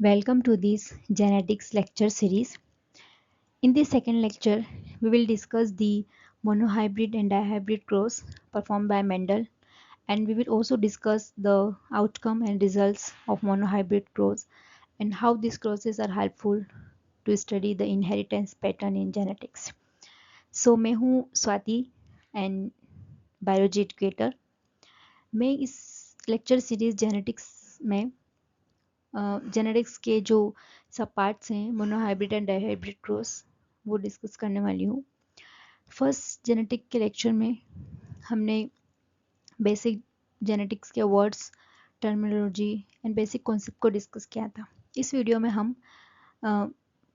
Welcome to this genetics lecture series. In this second lecture, we will discuss the monohybrid and dihybrid cross performed by Mendel, and we will also discuss the outcome and results of monohybrid cross and how these crosses are helpful to study the inheritance pattern in genetics. So मैं हूँ Swati and biology educator. मैं इस lecture series genetics में genetics के जो सब parts हैं monohybrid and dihybrid cross वो डिस्कस करने वाली हूँ. फर्स्ट जेनेटिक के लेक्चर में हमने बेसिक जेनेटिक्स के words, terminology and basic concept को डिस्कस किया था. इस वीडियो में हम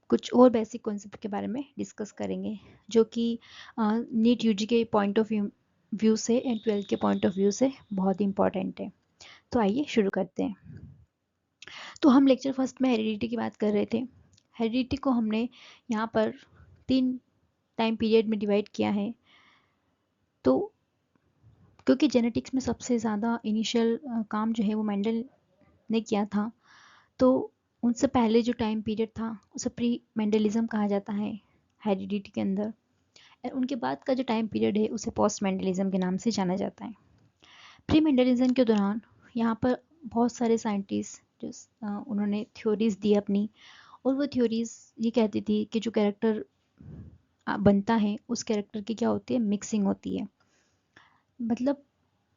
कुछ और बेसिक कॉन्सेप्ट के बारे में डिस्कस करेंगे जो कि नीट यूजी के पॉइंट ऑफ व्यू से एंड 12th के पॉइंट ऑफ व्यू से बहुत ही इंपॉर्टेंट है. तो आइए शुरू करते हैं. तो हम लेक्चर फर्स्ट में हेरिडिटी की बात कर रहे थे. हेरिडिटी को हमने यहाँ पर 3 टाइम पीरियड में डिवाइड किया है. तो क्योंकि जेनेटिक्स में सबसे ज़्यादा इनिशियल काम जो है वो मेंडल ने किया था, तो उनसे पहले जो टाइम पीरियड था उसे प्री मेंडलिज्म कहा जाता है हेरिडिटी के अंदर, और उनके बाद का जो टाइम पीरियड है उसे पोस्ट मेंडलिज्म के नाम से जाना जाता है. प्री मेंडलिज्म के दौरान यहाँ पर बहुत सारे साइंटिस्ट जो उन्होंने थ्योरीज दी अपनी, और वो थ्योरीज ये कहती थी कि जो कैरेक्टर बनता है उस कैरेक्टर की क्या होती है, मिक्सिंग होती है. मतलब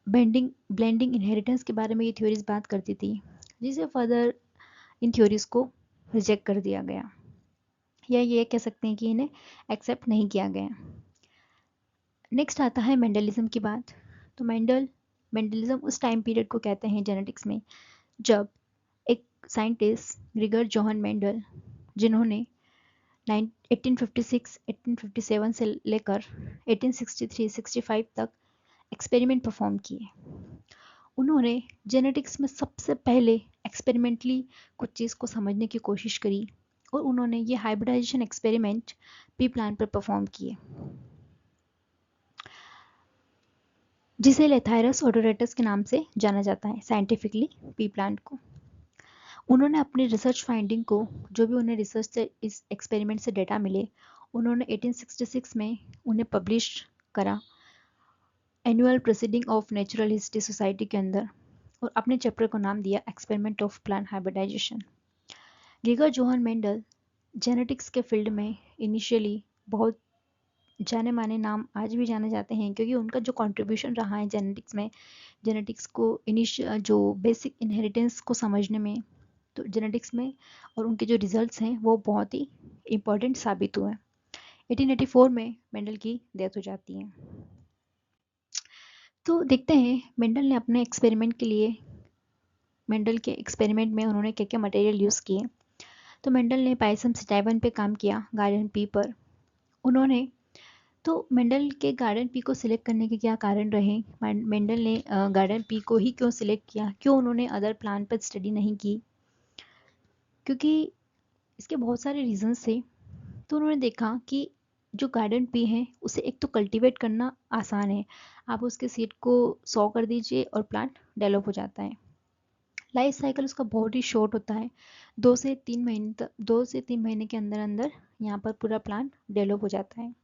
ब्लेंडिंग इनहेरिटेंस के बारे में ये थ्योरीज बात करती थी, जिसे फर्दर इन थ्योरीज को रिजेक्ट कर दिया गया, या ये कह सकते हैं कि इन्हें एक्सेप्ट नहीं किया गया. नेक्स्ट आता है मेंडलिज्म की बात. तो मेंडलिज्म उस टाइम पीरियड को कहते हैं जेनेटिक्स में जब एक साइंटिस्ट ग्रिगर जोहन मेंडल, जिन्होंने 1856-1857 से लेकर 1863-65 तक एक्सपेरिमेंट परफॉर्म किए. उन्होंने जेनेटिक्स में सबसे पहले एक्सपेरिमेंटली कुछ चीज़ को समझने की कोशिश करी, और उन्होंने ये हाइब्रिडाइजेशन एक्सपेरिमेंट पी प्लांट पर परफॉर्म किए, जिसे लेथायरस ओडोरेटस के नाम से जाना जाता है साइंटिफिकली पी प्लांट को. उन्होंने अपनी रिसर्च फाइंडिंग को, जो भी उन्हें रिसर्च से इस एक्सपेरिमेंट से डेटा मिले, उन्होंने 1866 में उन्हें पब्लिश करा annual proceeding of natural history society के अंदर, और अपने चैप्टर को नाम दिया experiment of plant hybridisation. Gregor Johann Mendel genetics के फील्ड में इनिशियली बहुत जाने माने नाम आज भी जाने जाते हैं, क्योंकि उनका जो कंट्रीब्यूशन रहा है जेनेटिक्स में, जेनेटिक्स को जो बेसिक इनहेरिटेंस को समझने में, तो जेनेटिक्स में, और उनके जो रिजल्ट्स हैं वो बहुत ही इम्पोर्टेंट साबित हुए. 1884 में मेंडल की डेथ हो जाती है. तो देखते हैं मेंडल ने अपने एक्सपेरिमेंट के लिए, मेंडल के एक्सपेरिमेंट में उन्होंने क्या क्या मटेरियल यूज़ किए. तो मेंडल ने पायसम सिटाइवन पे काम किया, गार्डन पी पर. उन्होंने तो मेंडल के गार्डन पी को सिलेक्ट करने के क्या कारण रहे, मेंडल ने गार्डन पी को ही क्यों सिलेक्ट किया, क्यों उन्होंने अदर प्लांट पर स्टडी नहीं की, क्योंकि इसके बहुत सारे रीजंस थे. तो उन्होंने देखा कि जो गार्डन पी है उसे एक तो कल्टीवेट करना आसान है, आप उसके सीड को सॉ कर दीजिए और प्लांट डेवलप हो जाता है. लाइफ साइकिल उसका बहुत ही शॉर्ट होता है, 2 से 3 महीने के अंदर अंदर यहाँ पर पूरा प्लांट डेवलप हो जाता है.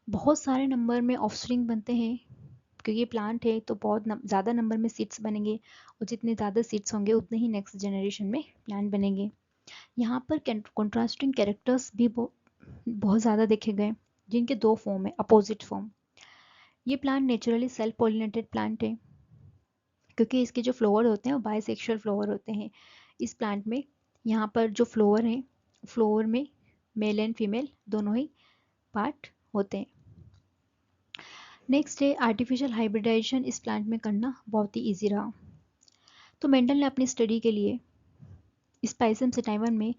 बहुत सारे नंबर में ऑफस्प्रिंग बनते हैं, क्योंकि ये प्लांट है तो बहुत ज़्यादा नंबर में सीड्स बनेंगे, और जितने ज़्यादा सीड्स होंगे उतने ही नेक्स्ट जनरेशन में प्लांट बनेंगे. यहाँ पर कंट्रास्टिंग कैरेक्टर्स भी बहुत ज़्यादा देखे गए, जिनके 2 फॉर्म है, अपोजिट फॉर्म. ये plant naturally self pollinated plant है, क्योंकि इसके जो फ्लावर होते हैं वो बाइसेक्सुअल फ्लावर होते हैं. इस प्लांट में यहाँ पर जो फ्लावर हैं, फ्लावर में मेल एंड फीमेल दोनों ही पार्ट होते हैं. नेक्स्ट है आर्टिफिशियल हाइब्रिडाइजेशन. इस प्लांट में करना बहुत ही ईजी रहा. तो मेंडल ने अपनी स्टडी के लिए इस पाइसम सिटाइवन में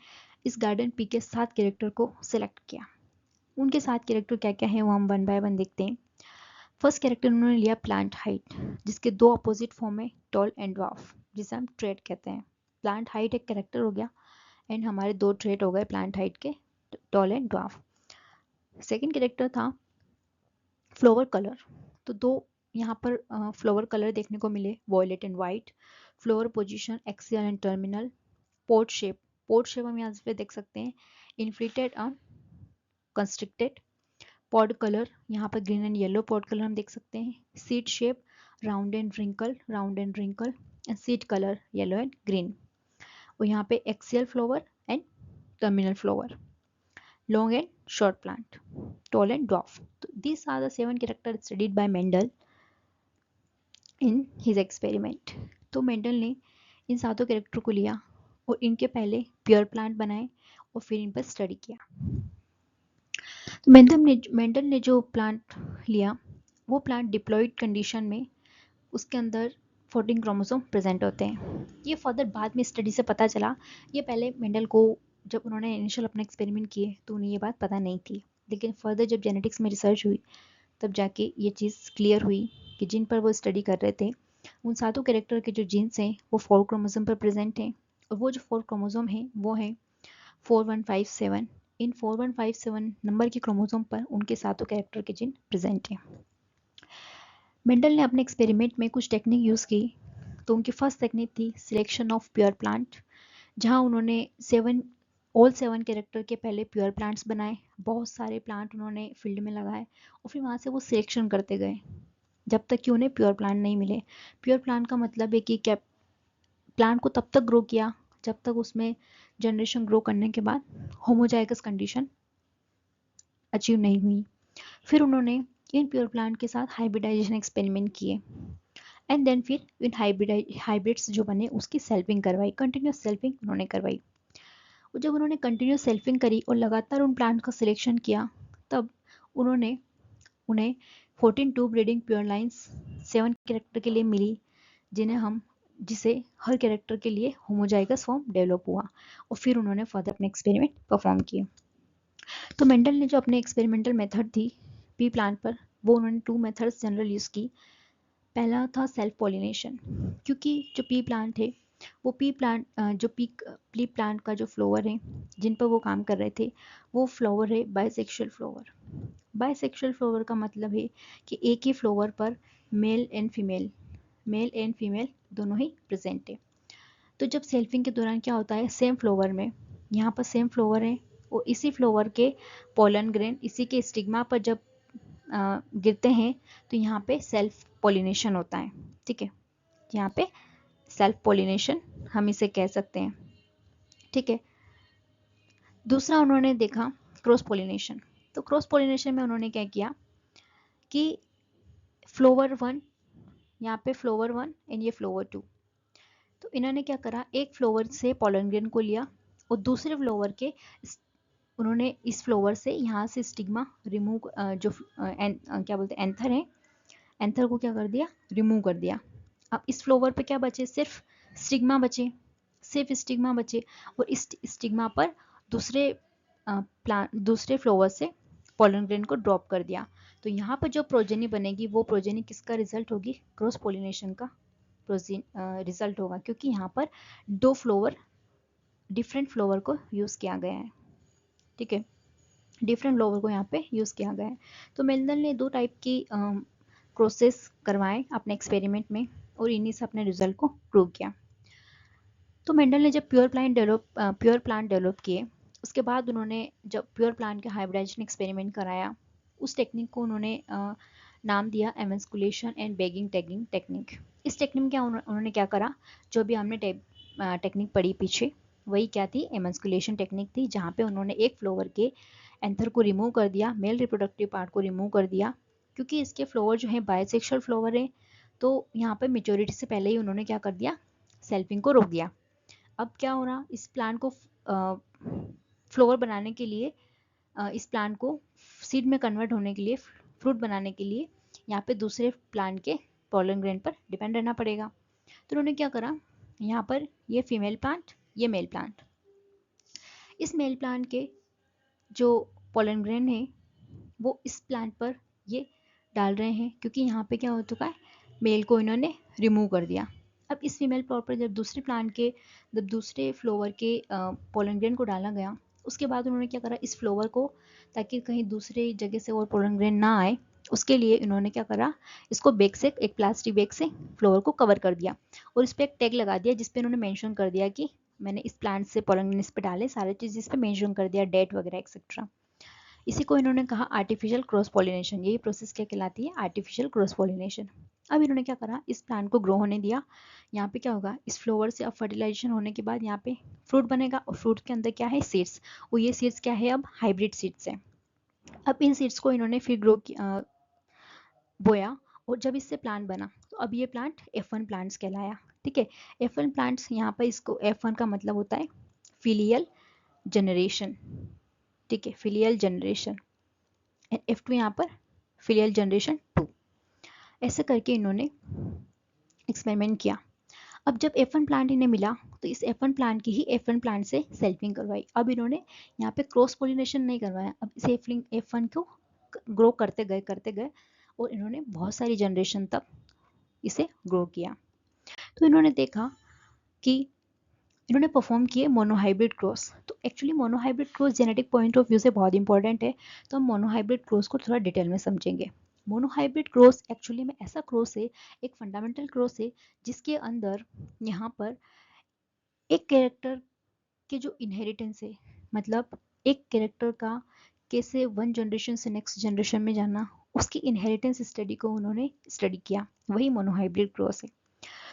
इस गार्डन पी के 7 कैरेक्टर को सिलेक्ट किया. उनके 7 कैरेक्टर क्या क्या हैं वो हम वन बाय वन देखते हैं. फर्स्ट कैरेक्टर उन्होंने लिया प्लांट हाइट, जिसके 2 अपोजिट फॉर्म है, टॉल एंड ड्वार्फ, जिसे हम ट्रेट कहते हैं. प्लांट हाइट एक कैरेक्टर हो गया, एंड हमारे 2 ट्रेट हो गए प्लांट हाइट के, tall and dwarf. Second character था फ्लावर कलर. तो 2 यहाँ पर फ्लावर कलर देखने को मिले, violet and white. Flower position axial and terminal. Pod shape हम यहाँ पे देख सकते हैं, इन्फ्लेटेड और कंस्ट्रिक्टेड। पॉड कलर यहाँ पर green and yellow pod colour हम देख सकते हैं। Seed shape round and wrinkle and seed colour yellow and green. और यहाँ पे axial flower and terminal flower, long and short plant, tall and dwarf. So these are the 7 characters studied by Mendel in his experiment. तो Mendel ने इन सातों character को लिया और इनके पहले प्योर प्लांट बनाए और फिर इन पर स्टडी किया। तो मेंडल ने जो प्लांट लिया वो प्लांट डिप्लॉयड कंडीशन में, उसके अंदर 14 क्रोमोसोम प्रेजेंट होते हैं। ये फर्दर बाद में स्टडी से पता चला, ये पहले मेंडल को जब उन्होंने इनिशियल अपने एक्सपेरिमेंट किए तो उन्हें ये बात पता नहीं थी, लेकिन फर्दर जब जेनेटिक्स में रिसर्च हुई तब जाके ये चीज़ क्लियर हुई कि जिन पर वो स्टडी कर रहे थे उन सातों कैरेक्टर के जो जीन्स हैं वो 4 क्रोमोसोम पर प्रेजेंट हैं, और वो जो 4 क्रोमोसोम हैं वो हैं 4157। इन 4157 नंबर के क्रोमोसोम पर उनके सातों कैरेक्टर के जीन प्रेजेंट हैं। मेंडल ने अपने एक्सपेरिमेंट में कुछ टेक्निक यूज़ की। तो उनकी फर्स्ट टेक्निक थी सिलेक्शन ऑफ प्योर प्लांट, जहां उन्होंने 7 कैरेक्टर के पहले प्योर प्लांट्स बनाए, बहुत सारे प्लांट उन्होंने फील्ड में लगाए और फिर वहां से वो सिलेक्शन करते गए जब तक कि उन्हें प्योर प्लांट नहीं मिले। प्योर प्लांट का मतलब है कि क्या प्लांट को तब तक ग्रो किया जब तक उसमें जनरेशन ग्रो करने के बाद होमोजाइगस कंडीशन अचीव नहीं हुई। फिर उन्होंने इन प्योर प्लांट के साथ हाइब्रिडाइजेशन एक्सपेरिमेंट किए एंड देन फिर इन हाइब्रिड्स जो बने उसकी सेल्फिंग करवाई, कंटिन्यूस सेल्फिंग उन्होंने करवाई। और जब उन्होंने कंटिन्यूस सेल्फिंग करी और लगातार उन प्लांट का सिलेक्शन किया तब उन्हें 14 true breeding pure lines 7 character के लिए मिली, जिसे हर कैरेक्टर के लिए होमोजाइगस फॉर्म डेवलप हुआ और फिर उन्होंने फर्दर अपने एक्सपेरिमेंट परफॉर्म किए। तो मेंडल ने जो अपने एक्सपेरिमेंटल मेथड थी पी प्लांट पर, वो उन्होंने 2 मेथड्स जनरल यूज़ की। पहला था सेल्फ पॉलिनेशन, क्योंकि जो पी प्लांट है वो पी प्लांट का जो फ्लावर है जिन पर वो काम कर रहे थे वो फ्लावर है बाइसेक्सुअल फ्लावर। बाइसेक्सुअल फ्लावर का मतलब है कि एक ही फ्लावर पर मेल एंड फीमेल दोनों ही प्रेजेंट है। तो जब सेल्फिंग के दौरान क्या होता है, सेम फ्लावर में, यहाँ पर सेम फ्लावर है और इसी फ्लावर के पोलन ग्रेन इसी के स्टिग्मा पर जब गिरते हैं तो यहाँ पे सेल्फ पॉलिनेशन होता है। ठीक है, यहाँ पे सेल्फ पॉलिनेशन हम इसे कह सकते हैं। ठीक है, दूसरा उन्होंने देखा क्रॉस पॉलिनेशन। तो क्रॉस पॉलिनेशन में उन्होंने क्या किया कि फ्लावर 1, यहाँ पे फ्लावर 1 एंड ये फ्लावर 2, तो इन्होंने क्या करा, एक फ्लावर से पोलन ग्रेन को लिया और दूसरे फ्लावर के उन्होंने इस फ्लावर से यहाँ से स्टिग्मा रिमूव, जो क्या बोलते हैं एंथर है, एंथर को क्या कर दिया, रिमूव कर दिया। अब इस फ्लावर पे क्या बचे, सिर्फ स्टिग्मा बचे, और इस स्टिग्मा पर दूसरे फ्लावर से पोलन ग्रेन को ड्रॉप कर दिया। तो यहाँ पर जो प्रोजेनी बनेगी वो प्रोजेनी किसका रिजल्ट होगी, क्रॉस पोलिनेशन का रिजल्ट होगा, क्योंकि यहाँ पर 2 फ्लावर डिफरेंट फ्लावर को यूज़ किया गया है। ठीक है, डिफरेंट फ्लावर को यहाँ पे यूज़ किया गया है। तो मेंडल ने 2 टाइप की प्रोसेस करवाए अपने एक्सपेरिमेंट में और इन्हीं से अपने रिजल्ट को प्रूव किया। तो मेंडल ने जब प्योर प्लांट डेवलप किए उसके बाद उन्होंने जब प्योर प्लांट के हाइब्रिडाइजेशन एक्सपेरिमेंट कराया, उस टेक्निक को उन्होंने नाम दिया एमेंस्कुलेशन एंड बेगिंग टैगिंग टेक्निक। इस टेक्निक में क्या उन्होंने क्या करा, जो भी हमने टेक्निक पढ़ी पीछे वही क्या थी, एमेंस्कुलेशन टेक्निक थी, जहाँ पे उन्होंने एक फ्लावर के एंथर को रिमूव कर दिया, मेल रिप्रोडक्टिव पार्ट को रिमूव कर दिया, क्योंकि इसके फ्लावर जो है बायसेक्सुअल फ्लावर है। तो यहाँ पे मेच्योरिटी से पहले ही उन्होंने क्या कर दिया, सेल्फिंग को रोक दिया। अब क्या हो रहा, इस प्लांट को फ्लावर बनाने के लिए, इस प्लांट को सीड में कन्वर्ट होने के लिए, फ्रूट बनाने के लिए यहाँ पे दूसरे प्लांट के पोलन ग्रेन पर डिपेंड रहना पड़ेगा। तो उन्होंने क्या करा, यहाँ पर ये फीमेल प्लांट, ये मेल प्लांट, इस मेल प्लांट के जो पोलन ग्रेन है वो इस प्लांट पर ये डाल रहे हैं, क्योंकि यहाँ पे क्या हो चुका है, मेल को इन्होंने रिमूव कर दिया। अब इस फीमेल फ्लावर पर जब दूसरे फ्लावर के पोलन ग्रेन को डाला गया, उसके बाद उन्होंने क्या करा, इस फ्लावर को, ताकि कहीं दूसरे जगह से और पोलन ग्रेन ना आए, उसके लिए इन्होंने क्या करा, इसको एक प्लास्टिक बैग से फ्लावर को कवर कर दिया और इस पर एक टैग लगा दिया जिसपे इन्होंने मेंशन कर दिया कि मैंने इस प्लांट से पोलन इस पे डाले, सारे चीज़ इस पे मेंशन कर दिया, डेट वगैरह एक्सेट्रा। इसी को इन्होंने कहा आर्टिफिशियल क्रॉस पॉलिनेशन। यही प्रोसेस क्या कहलाती है? Artificial cross pollination. अब इन्होंने क्या करा, इस प्लांट को ग्रो होने दिया। यहाँ पे क्या होगा, इस फ्लावर से अब फर्टिलाइजेशन होने के बाद यहाँ पे फ्रूट बनेगा, और फ्रूट के अंदर क्या है? सीड्स। और ये सीड्स क्या है? अब हाइब्रिड सीड्स है। अब इन सीड्स को इन्होंने फिर बोया, और जब इससे प्लांट बना तो अब ये प्लांट F1 प्लांट्स कहलाया। ठीक है, F1 प्लांट्स, यहाँ पर इसको F1 का मतलब होता है फिलियल जनरेशन। ठीक है, फिलियल जनरेशन। F2 यहाँ पर फिलियल जनरेशन 2। ऐसे करके इन्होंने एक्सपेरिमेंट किया। अब जब F1 प्लांट इन्हें मिला तो इस F1 प्लांट की ही F1 प्लांट से सेल्फिंग करवाई। अब इन्होंने यहाँ पे क्रॉस पोलिनेशन नहीं करवाया, अब इस F1 को ग्रो करते गए और इन्होंने बहुत सारी जनरेशन तक इसे ग्रो किया। तो इन्होंने देखा कि इन्होंने परफॉर्म किए मोनोहाइब्रिड क्रॉस। तो actually monohybrid cross genetic point of view से बहुत इंपॉर्टेंट है, तो हम मोनोहाइब्रिड क्रॉस को थोड़ा डिटेल में समझेंगे। मोनोहाइब्रिड क्रॉस एक्चुअली में ऐसा क्रॉस है, एक फंडामेंटल क्रॉस है, जिसके अंदर यहाँ पर एक कैरेक्टर के जो इनहेरिटेंस है, मतलब एक कैरेक्टर का कैसे वन जनरेशन से नेक्स्ट जनरेशन में जाना, उसकी इनहेरिटेंस स्टडी को उन्होंने स्टडी किया, वही मोनोहाइब्रिड क्रॉस है।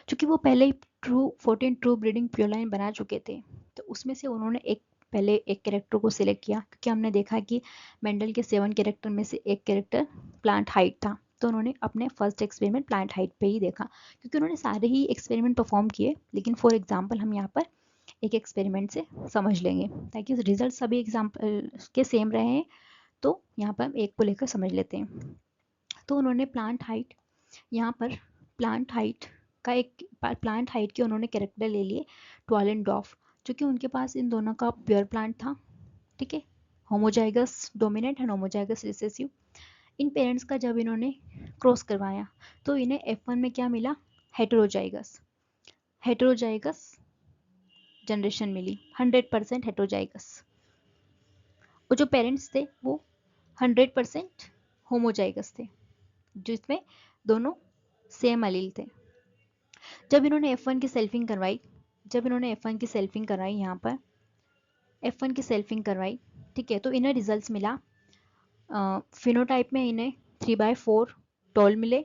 क्योंकि वो पहले ही 14 ट्रू ब्रीडिंग प्योर लाइन बना चुके थे, तो उसमें से उन्होंने पहले एक कैरेक्टर को सिलेक्ट किया, क्योंकि हमने देखा कि मेंडल के 7 कैरेक्टर में से एक कैरेक्टर प्लांट हाइट था, तो उन्होंने अपने फर्स्ट एक्सपेरिमेंट प्लांट हाइट पे ही देखा, क्योंकि उन्होंने सारे ही एक्सपेरिमेंट परफॉर्म किए, लेकिन फॉर एग्जाम्पल हम यहाँ पर एक एक्सपेरिमेंट से समझ लेंगे, ताकि रिजल्ट सभी एग्जाम्पल के सेम रहे हैं, तो यहाँ पर हम एक को लेकर समझ लेते हैं। तो उन्होंने प्लांट हाइट, यहाँ पर प्लांट हाइट का एक प्लांट हाइट के उन्होंने कैरेक्टर ले लिए टॉल एंड डॉफ, जो कि उनके पास इन दोनों का प्योर प्लांट था। ठीक है, homozygous dominant and homozygous recessive. In parents का जब इन्होंने क्रॉस करवाया तो इन्हें F1 में क्या मिला? हेटेरोजाइगस। हेटेरोजाइगस जनरेशन मिली, 100% हेटेरोजाइगस। और जो पेरेंट्स थे वो 100% होमोजाइगस थे, जिसमें दोनों सेम अलील थे। जब इन्होंने F1 की सेल्फिंग करवाई, यहाँ पर F1 की सेल्फिंग करवाई, ठीक है, तो इन्हें रिजल्ट्स मिला। फिनोटाइप में इन्हें 3/4 टॉल मिले,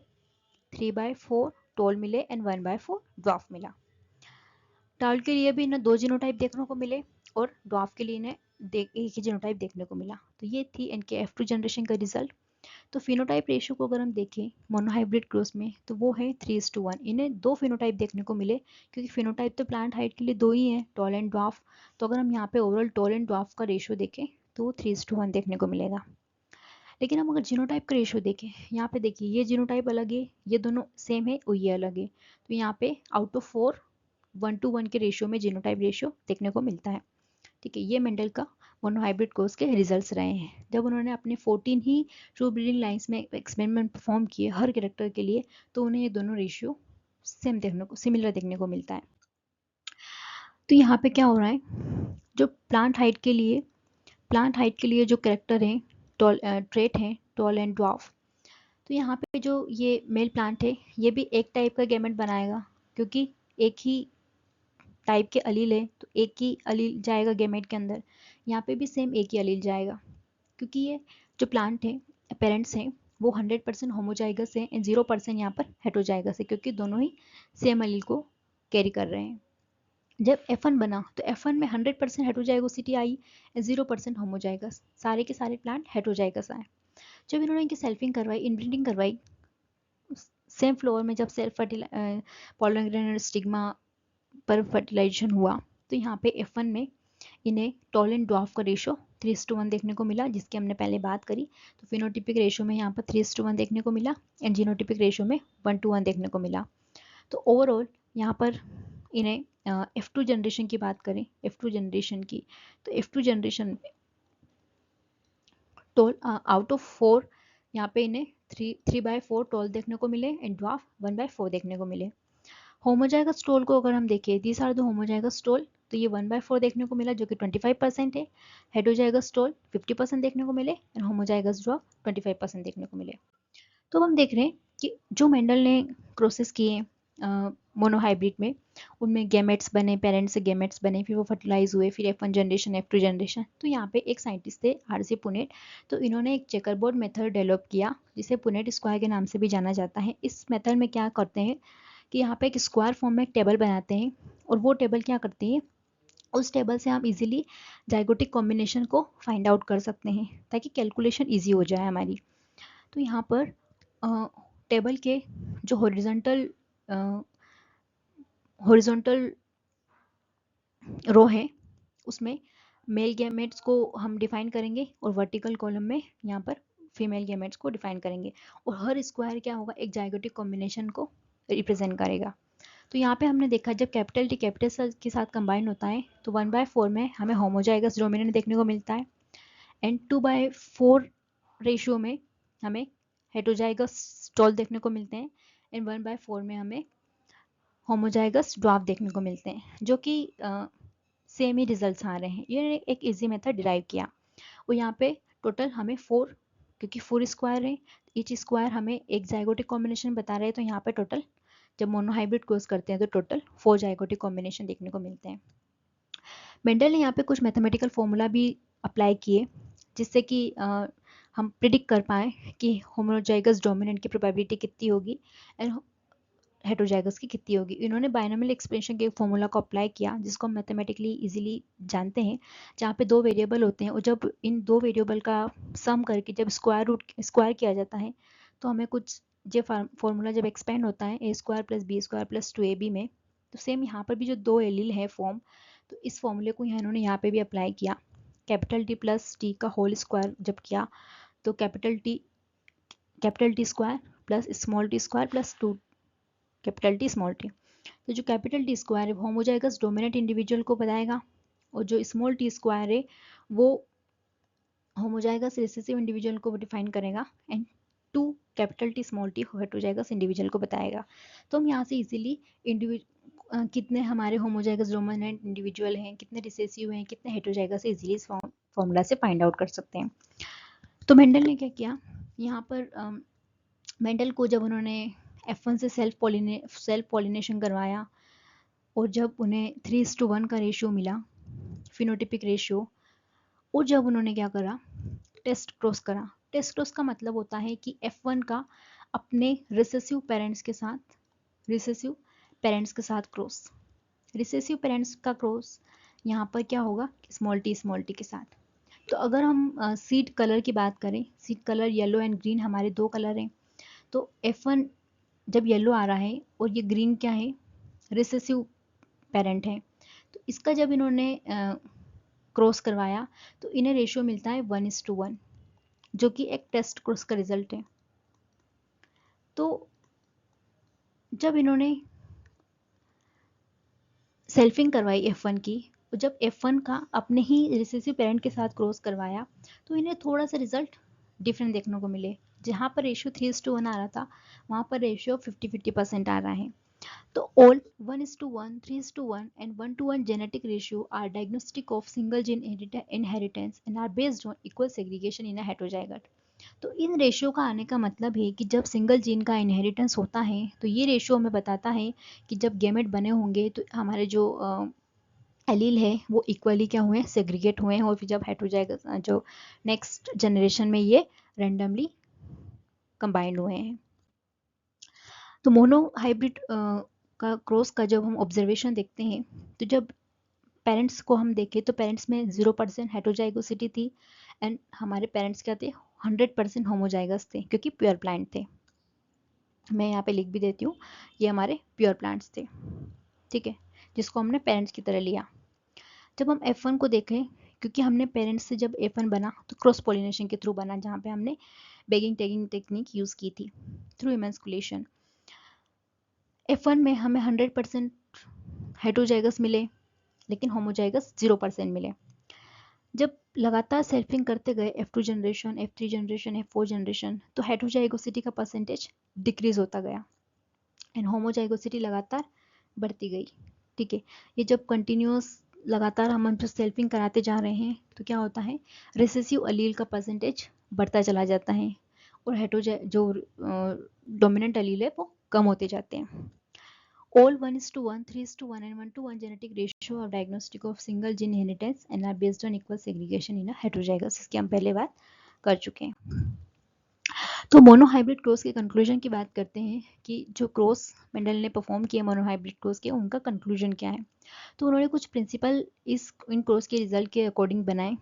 3/4 टॉल मिले एंड 1/4 ड्वार्फ मिला। टॉल के लिए भी इन्हें 2 जीनोटाइप देखने को मिले, और ड्वार्फ के लिए इन्हें एक ही जीनोटाइप देखने को मिला। तो ये थी इनके F2 जनरेशन का रिजल्ट। तो फिनोटाइप रेशियो को अगर हम देखें मोनोहाइब्रिड क्रॉस में, तो वो है 3:1। इन्हें 2 फिनोटाइप देखने को मिले, क्योंकि फिनोटाइप तो प्लांट हाइट के लिए 2 ही है, टॉल एंड ड्वार्फ। तो अगर हम यहाँ पे ओवरऑल टॉल एंड ड्वार्फ का रेशियो देखें तो 3:1 देखने को मिलेगा। लेकिन हम अगर जीनोटाइप का रेशियो देखें, यहाँ पे देखिए ये जीनोटाइप अलग है, ये दोनों सेम है, और ये अलग है। तो यहाँ पे आउट ऑफ 4 1:1 के रेशियो में जीनोटाइप रेशियो देखने को मिलता है। ठीक है, ये मेंडल का मोनोहाइब्रिड कोर्स के रिजल्ट्स रहे हैं। जब उन्होंने अपने 14 ही ट्रू ब्रीडिंग लाइंस में एक्सपेरिमेंट परफॉर्म किए हर कैरेक्टर के लिए, तो उन्हें ये दोनों रेशियो सिमिलर देखने को मिलता है। तो यहाँ पे क्या हो रहा है, जो प्लांट हाइट के लिए जो कैरेक्टर हैं, ट्रेट हैं टॉल एंड ड्वार्फ, तो यहाँ पे जो ये मेल प्लांट है, ये भी एक टाइप का गैमेट बनाएगा, क्योंकि एक ही टाइप के अलील है, तो एक ही अलील जाएगा गैमेट के अंदर। यहाँ पे भी सेम एक ही अलील जाएगा, क्योंकि ये जो प्लांट है, पेरेंट्स हैं, वो 100% होमोजाइगस है एंड 0% यहाँ पर हेटेरोजाइगस है, क्योंकि दोनों ही सेम अलील को कैरी कर रहे हैं। जब F1 बना तो F1 में 100% हेटेरोजाइगोसिटी आई, 0% होमोजाइगस, सारे के सारे प्लांट हेटेरोजाइगस आए। जब इन्होंने इनकी सेल्फिंग करवाई, इनब्रीडिंग करवाई, सेम फ्लोर में जब सेल्फ पॉलन ग्रेन और स्टिग्मा पर फर्टिलाइजेशन हुआ, तो यहाँ पे F1 में इन्हें टॉल एंड ड्वार्फ का रेशो 3:1 देखने को मिला, जिसकी हमने पहले बात करी। तो फिनोटिपिक रेशो में यहाँ पर 3:1 देखने को मिला, एंड जीनोटिपिक रेशो में 1:1 देखने को मिला। तो ओवरऑल यहाँ पर इन्हें F2 जनरेशन की बात करें, F2 जनरेशन की, तो F2 जनरेशन में टोल आउट ऑफ 4 यहाँ पे इन्हें 3/4 टोल देखने को मिले एंड ड्वार्फ 1/4 देखने को मिले। होमोजाइगस टोल को अगर हम देखें, these are the homozygous tall, तो ये 1/4 देखने को मिला, जो कि 25% है। हेटेरोजाइगस टोल 50% देखने को मिले, एंड होमोजाइगस ड्वार्फ 25% देखने को मिले। तो हम देख रहे हैं कि जो मेंडल ने क्रॉसेस किए, मोनोहाइब्रिड में, उनमें गैमेट्स बने, पेरेंट्स से गैमेट्स बने, फिर वो फर्टिलाइज हुए, फिर F1 जनरेशन, F2 जनरेशन। तो यहाँ पे एक साइंटिस्ट थे RC पुनेट, तो इन्होंने एक चेकरबोर्ड मेथड डेवलप किया जिसे पुनेट स्क्वायर के नाम से भी जाना जाता है। इस मेथड में क्या करते हैं कि यहाँ पे एक स्क्वायर फॉर्म में एक टेबल बनाते हैं, और वो टेबल क्या करती है, उस टेबल से हम इजीली जाइगोटिक कॉम्बिनेशन को फाइंड आउट कर सकते हैं ताकि कैलकुलेशन ईजी हो जाए हमारी। तो यहाँ पर टेबल के जो हॉरिजॉन्टल रो है उसमें मेल गैमेट्स को हम डिफाइन करेंगे, और वर्टिकल कॉलम में यहाँ पर फीमेल गैमेट्स को डिफाइन करेंगे, और हर स्क्वायर क्या होगा, एक जाइगोटिक कॉम्बिनेशन को रिप्रेजेंट करेगा। तो यहाँ पे हमने देखा जब कैपिटल टी कैपिटल के साथ कंबाइन होता है तो 1/4 में हमें होमोजाइगस डोमिनेंट देखने को मिलता है, एंड 2/4 रेशियो में हमें हेटरोजाइगस टॉल देखने को मिलते हैं, एंड 1/4 में हमें होमोजाइगस ड्वार्फ देखने को मिलते हैं, जो कि सेम ही रिजल्ट्स आ रहे हैं। ये एक इजी मेथड डिराइव किया, और यहाँ पे टोटल हमें 4, क्योंकि 4 स्क्वायर है, ईच स्क्वायर हमें एक जाइगोटिक कॉम्बिनेशन बता रहे हैं, तो यहाँ पे टोटल जब मोनोहाइब्रिड क्रॉस करते हैं तो टोटल 4 जाइगोटिक कॉम्बिनेशन देखने को मिलते हैं। मेंडल ने यहाँ पे कुछ मैथमेटिकल फॉर्मूला भी अप्लाई किए जिससे कि हम प्रिडिक्ट कर पाए कि होमोजाइगस डोमिनेंट की प्रोबेबिलिटी कितनी होगी एंड हेटरोजाइगस की कितनी होगी। इन्होंने बायनॉमियल एक्सपेंशन के फॉर्मूला को अप्लाई किया जिसको हम मैथमेटिकली इजीली जानते हैं, जहाँ पे 2 वेरिएबल होते हैं, और जब इन 2 वेरिएबल का सम करके जब स्क्वायर किया जाता है तो हमें कुछ ये फॉर्मूला जब एक्सपेंड होता है a² + b² + 2ab में, तो सेम यहाँ पर भी जो 2 एलिल है फॉर्म, तो इस फॉर्मूले को इन्होंने यहाँ पे भी अप्लाई किया। कैपिटल T + T का होल स्क्वायर जब किया तो capital T square plus small t square plus 2 capital T small t। तो जो कैपिटल T स्क्वायर है होमोजाइगस डोमिनेंट इंडिविजुअल को बताएगा, और जो स्मॉल t स्क्वायर है वो होमोजाइगस रिसेसिव इंडिविजुअल को डिफाइन करेगा, and 2 capital T small t heterozygous individual को बताएगा। तो हम यहाँ से इजीली कितने हमारे होमोजाइगस डोमिनेंट इंडिविजुअल हैं, कितने रिसेसिव हैं, कितने हेटरोजाइगस है, इजीली इस फॉर्मूला से फाइंड आउट कर सकते हैं। तो मेंडल ने क्या किया, यहाँ पर मेंडल को जब उन्होंने F1 से सेल्फ पॉलिनेशन करवाया, और जब उन्हें 3:1 का रेशियो मिला, फिनोटिपिक रेशियो, और जब उन्होंने क्या करा, टेस्ट क्रॉस करा। टेस्ट क्रॉस का मतलब होता है कि F1 का अपने रिसेसिव पेरेंट्स के साथ क्रॉस, रिसेसिव पेरेंट्स का क्रॉस यहाँ पर क्या होगा, स्मॉल t के साथ। तो अगर हम सीड कलर की बात करें, seed colour yellow and green हमारे 2 कलर हैं, तो F1 जब येलो आ रहा है और ये ग्रीन क्या है, रिसेसिव पेरेंट है, तो इसका जब इन्होंने क्रॉस करवाया तो इन्हें रेशियो मिलता है 1:1, जो कि एक टेस्ट क्रॉस का रिजल्ट है। तो जब इन्होंने सेल्फिंग करवाई F1 की, और जब F1 का अपने ही रिसेसिव पेरेंट के साथ क्रॉस करवाया तो इन्हें थोड़ा सा रिजल्ट डिफरेंट देखने को मिले। जहाँ पर रेशियो 3:1 आ रहा था, वहाँ पर रेशियो 50-50% आ रहा है। तो all 1:1, 3:1 and 1:1 genetic ratio are diagnostic of single gene inheritance and are based on equal segregation in a heterozygote। तो इन रेशियो का आने का मतलब है कि जब सिंगल जीन का इनहेरिटेंस होता है तो ये रेशियो हमें बताता है कि जब गैमेट बने होंगे तो हमारे जो एलील है वो इक्वली क्या हुए, सेग्रीगेट हुए हैं, और फिर जब हेटरोजाइगस जो नेक्स्ट जनरेशन में ये रैंडमली कंबाइंड हुए हैं। तो मोनो हाइब्रिड का क्रॉस का जब हम ऑब्जर्वेशन देखते हैं, तो जब पेरेंट्स को हम देखें तो पेरेंट्स में 0% हेटरोजाइगोसिटी थी, एंड हमारे पेरेंट्स क्या थे, 100% होमोजाइगस थे, क्योंकि प्योर प्लांट थे। मैं यहाँ पे लिख भी देती हूँ, ये हमारे प्योर प्लांट्स थे, ठीक है, जिसको हमने पेरेंट्स की तरह लिया। जब हम F1 को देखें, क्योंकि हमने पेरेंट्स से जब F1 बना तो क्रॉस पॉलिनेशन के थ्रू बना, जहाँ पे हमने बैगिंग टैगिंग टेक्निक यूज़ की थी थ्रू इमेंस्कुलेशन। F1 में हमें 100% हेटरोजाइगस मिले, लेकिन होमोजाइगस 0% मिले। जब लगातार सेल्फिंग करते गए F2 generation, F3 generation, F4 generation, तो हेटरोजाइगोसिटी का परसेंटेज डिक्रीज होता गया एंड होमोजाइगोसिटी लगातार बढ़ती गई, ठीक है। ये जब कंटिन्यूस लगातार हम जो सेल्फिंग कराते जा रहे हैं तो क्या होता है, रिसेसिव अलील का परसेंटेज बढ़ता चला जाता है, और जो डोमिनेंट अलील है वो कम होते जाते हैं। All 1:1, 3:1 and 1:1 genetic ratio of diagnostic of single gene inheritance and are based on equal segregation in a heterozygous. इसकी हम पहले बात कर चुके हैं। तो मोनोहाइब्रिड क्रॉस के कंक्लूजन की बात करते हैं कि जो क्रॉस मेंडल ने परफॉर्म किया मोनोहाइब्रिड क्रॉस के, उनका कंक्लूजन क्या है। तो उन्होंने कुछ प्रिंसिपल इन क्रॉस के रिजल्ट के अकॉर्डिंग बनाए